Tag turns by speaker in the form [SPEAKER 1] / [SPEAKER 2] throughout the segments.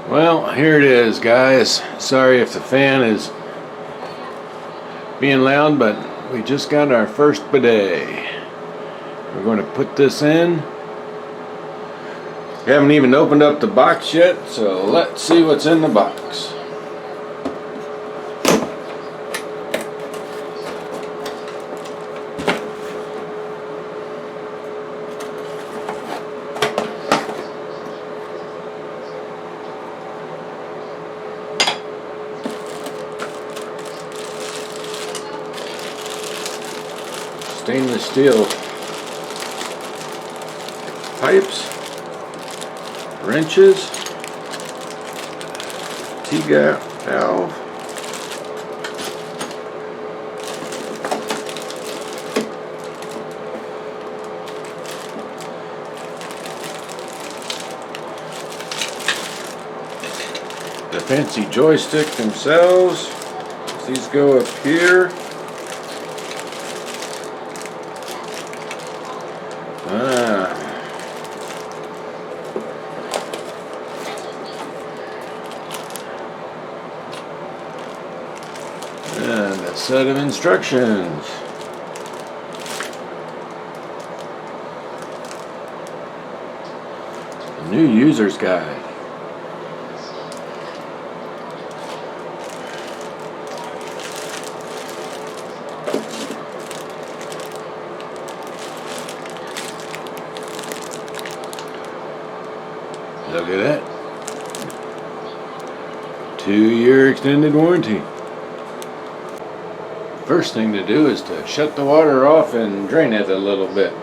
[SPEAKER 1] Well, here it is, guys. Sorry if the fan is being loud, but we just got our first bidet. We're going to put this in. We haven't even opened up the box yet, so let's see what's in the box. Stainless steel pipes, wrenches, T-gap valve, the fancy joystick themselves. These go up here. And a set of instructions. A new user's guide. Look at that. 2-year extended warranty. First thing to do is to shut the water off and drain it a little bit.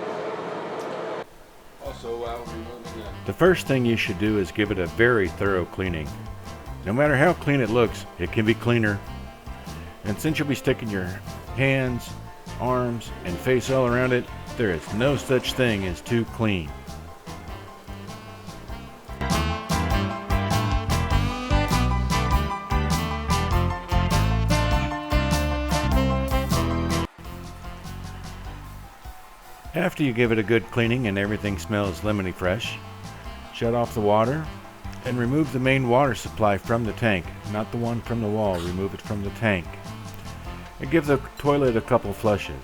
[SPEAKER 1] The first thing you should do is give it a very thorough cleaning. No matter how clean it looks, it can be cleaner. And since you'll be sticking your hands, arms, and face all around it, there is no such thing as too clean. After you give it a good cleaning and everything smells lemony fresh, shut off the water and remove the main water supply from the tank, not the one from the wall. Remove it from the tank. And give the toilet a couple flushes.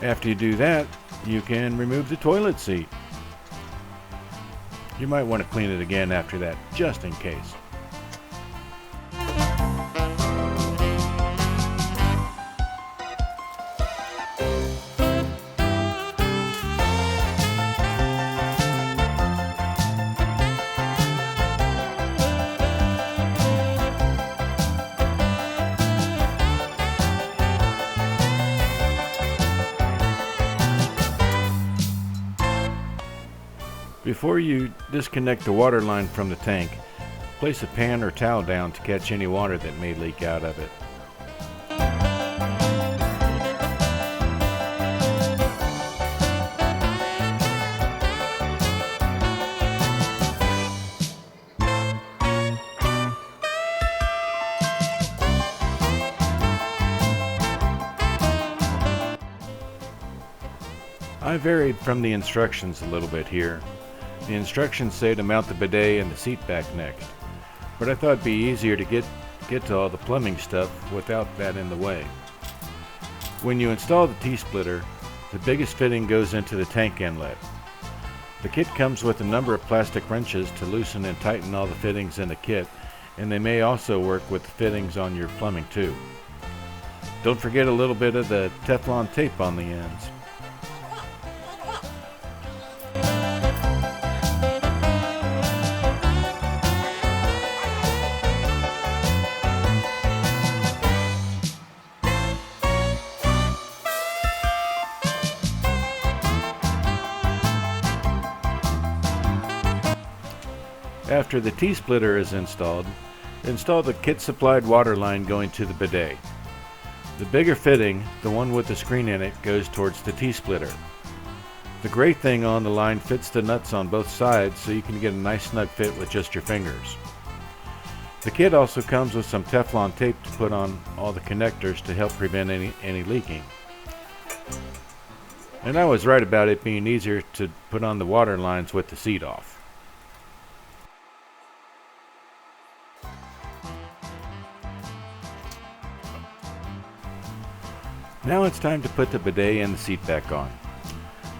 [SPEAKER 1] After you do that, you can remove the toilet seat. You might want to clean it again after that, just in case. Before you disconnect the water line from the tank, place a pan or towel down to catch any water that may leak out of it. I varied from the instructions a little bit here. The instructions say to mount the bidet and the seat back next, but I thought it'd be easier to get to all the plumbing stuff without that in the way. When you install the T-splitter, the biggest fitting goes into the tank inlet. The kit comes with a number of plastic wrenches to loosen and tighten all the fittings in the kit, and they may also work with the fittings on your plumbing too. Don't forget a little bit of the Teflon tape on the ends. After the T-splitter is installed, install the kit-supplied water line going to the bidet. The bigger fitting, the one with the screen in it, goes towards the T-splitter. The gray thing on the line fits the nuts on both sides, so you can get a nice snug fit with just your fingers. The kit also comes with some Teflon tape to put on all the connectors to help prevent any leaking. And I was right about it being easier to put on the water lines with the seat off. Now it's time to put the bidet and the seat back on.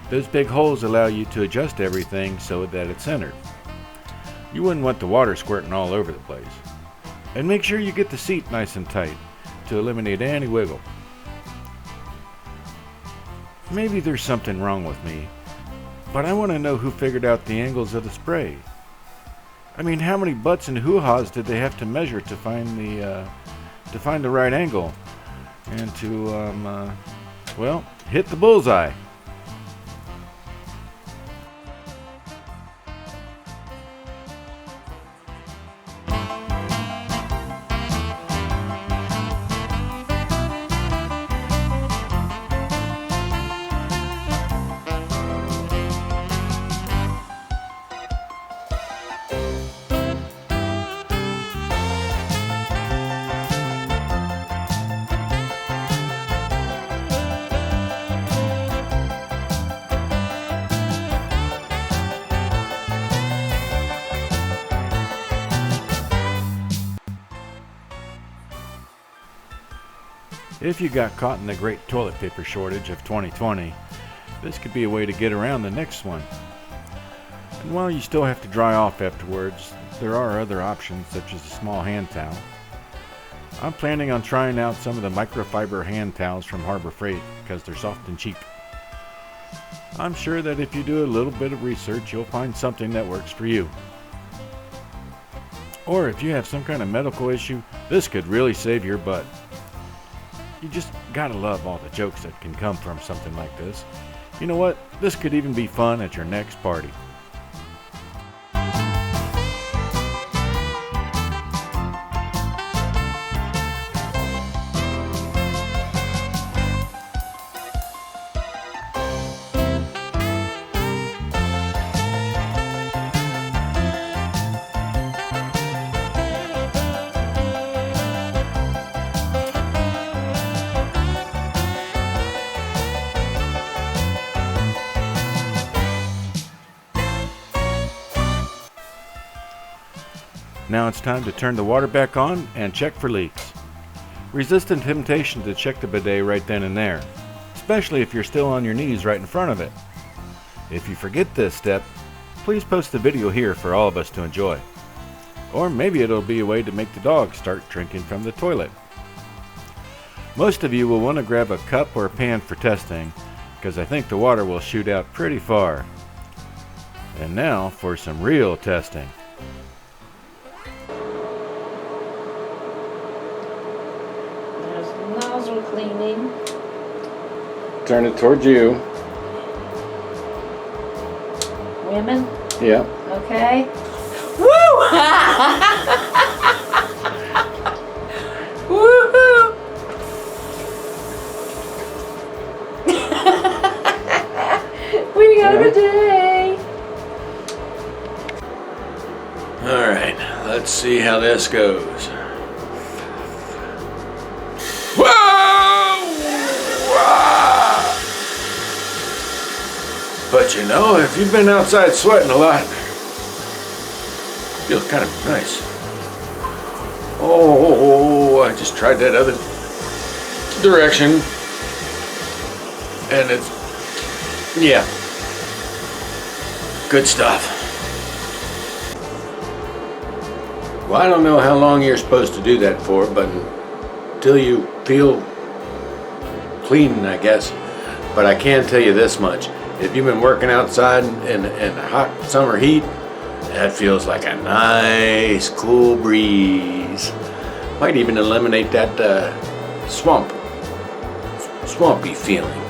[SPEAKER 1] Those big holes allow you to adjust everything so that it's centered. You wouldn't want the water squirting all over the place. And make sure you get the seat nice and tight to eliminate any wiggle. Maybe there's something wrong with me, but I want to know who figured out the angles of the spray. I mean, how many butts and hoo-haws did they have to measure to find the right angle and to well, hit the bullseye? If you got caught in the great toilet paper shortage of 2020, this could be a way to get around the next one. And while you still have to dry off afterwards, there are other options such as a small hand towel. I'm planning on trying out some of the microfiber hand towels from Harbor Freight because they're soft and cheap. I'm sure that if you do a little bit of research, you'll find something that works for you. Or if you have some kind of medical issue, this could really save your butt. You just gotta love all the jokes that can come from something like this. You know what? This could even be fun at your next party. Now it's time to turn the water back on and check for leaks. Resist the temptation to check the bidet right then and there, especially if you're still on your knees right in front of it. If you forget this step, please post the video here for all of us to enjoy. Or maybe it'll be a way to make the dog start drinking from the toilet. Most of you will want to grab a cup or a pan for testing, because I think the water will shoot out pretty far. And now for some real testing.
[SPEAKER 2] Nozzle cleaning.
[SPEAKER 1] Turn it towards you.
[SPEAKER 2] Women?
[SPEAKER 1] Yeah.
[SPEAKER 2] Okay. Woo! Woohoo! We got a bidet.
[SPEAKER 1] All right, let's see how this goes. Whoa! But you know, if you've been outside sweating a lot, feels kind of nice. Oh, I just tried that other direction, and it's, yeah, good stuff. Well, I don't know how long you're supposed to do that for, but until you feel clean, I guess. But I can tell you this much. If you've been working outside in hot summer heat, that feels like a nice cool breeze. Might even eliminate that swampy feeling.